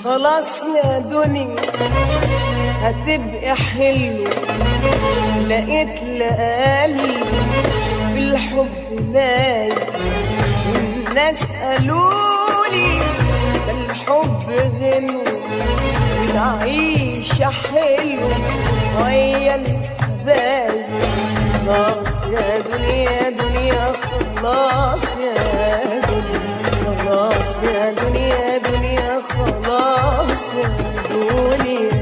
خلاص يا دنيا هتبقى حلوة، لقيت لقالي في الحب نايم. الناس قالولي ده الحب غنوة والعيشة حلوة ويا الحبايب. خلاص يا دنيا دنيا خلاص يا دنيا، خلاص يا دنيا دنيا خلاص يا دنيا.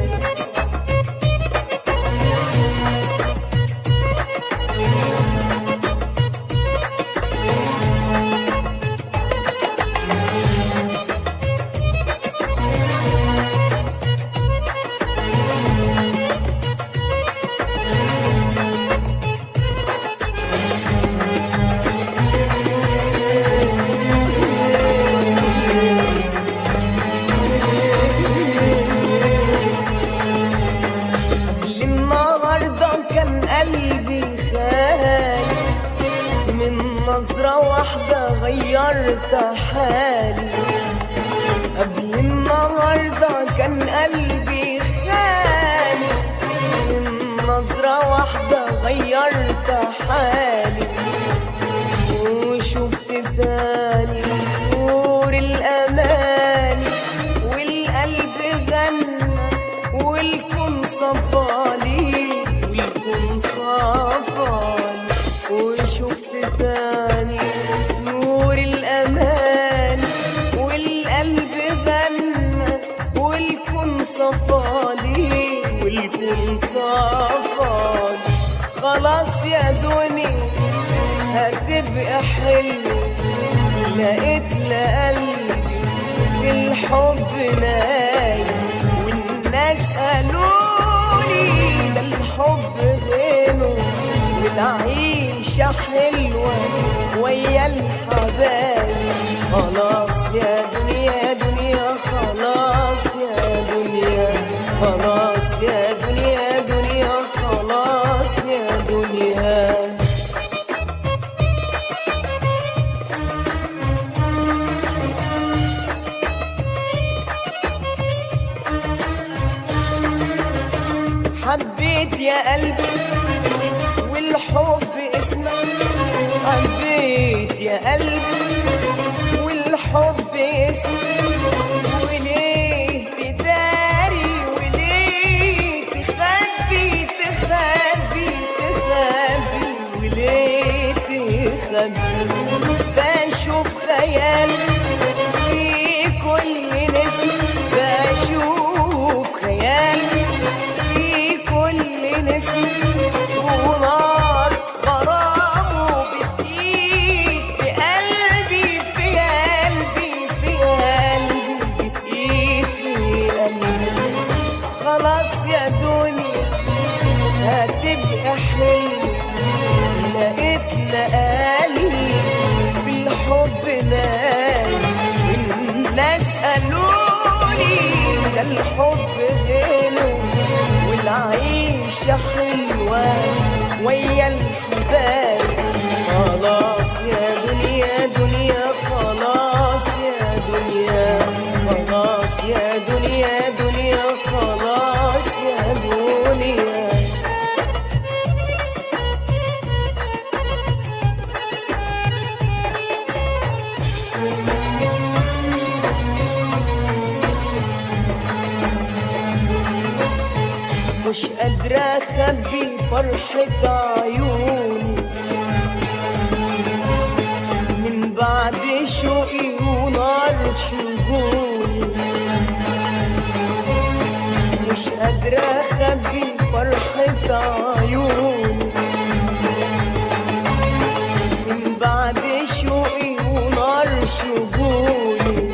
نظرة واحدة غيرت حالي، قبل النهاردة كان قلبي خالي. من نظرة واحدة غيرت حالي، وشفت تاني نور الأمان، والقلب غنى والكون صفالي، والكون صفالي. وشفت تاني نور الأمان، والقلب غنى والكون صفالي، والكون صفالي. خلاص يا دنيا هتبقى حلوة، لقيت لقلبي في الحب نايم. والناس قالولي ده الحب غنوة والعيشة حلوة ويا الحبايب. خلاص يا دنيا دنيا خلاص يا دنيا، خلاص يا دنيا دنيا خلاص يا دنيا. حبيت يا قلبي والحب اسمك، حبيت يا قلبي والحب اسمك. وليه تداري وليه تخبي تخبي تخبي، وليه تخبي؟ بشوف خيالي في كل نسمة، بشوف خيالي في كل نسمة. ونار غرامه بتقيد في قلبي في قلبي في قلبي بتقيد في قلبي. خلاص يا دنيا هتبقى حلوة، لقيت لقالي في الحب نايم. الناس قالولي ده الحب غنوة والعيشة حلوة ويا الحبايب. خلاص يا دنيا دنيا خلاص يا دنيا، خلاص يا دنيا دنيا خلاص يا دنيا. مش قادرة أخبي فرحة عيوني من بعد شوقي ونار شجوني. مش قادرة أخبي فرحة عيوني من بعد شوقي ونار شجوني.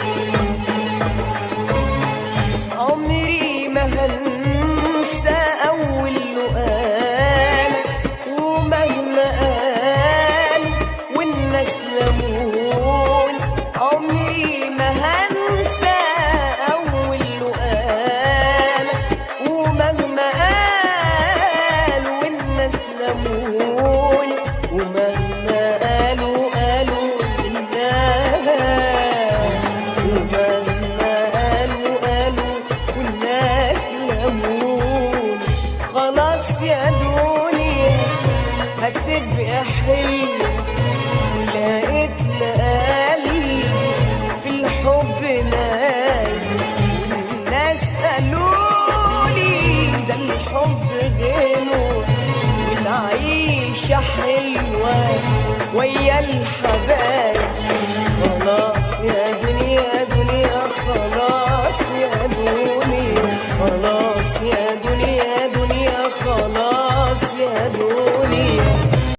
يا الحبايب. خلاص يا دنيا دنيا خلاص يا دنيا، خلاص يا دنيا دنيا خلاص.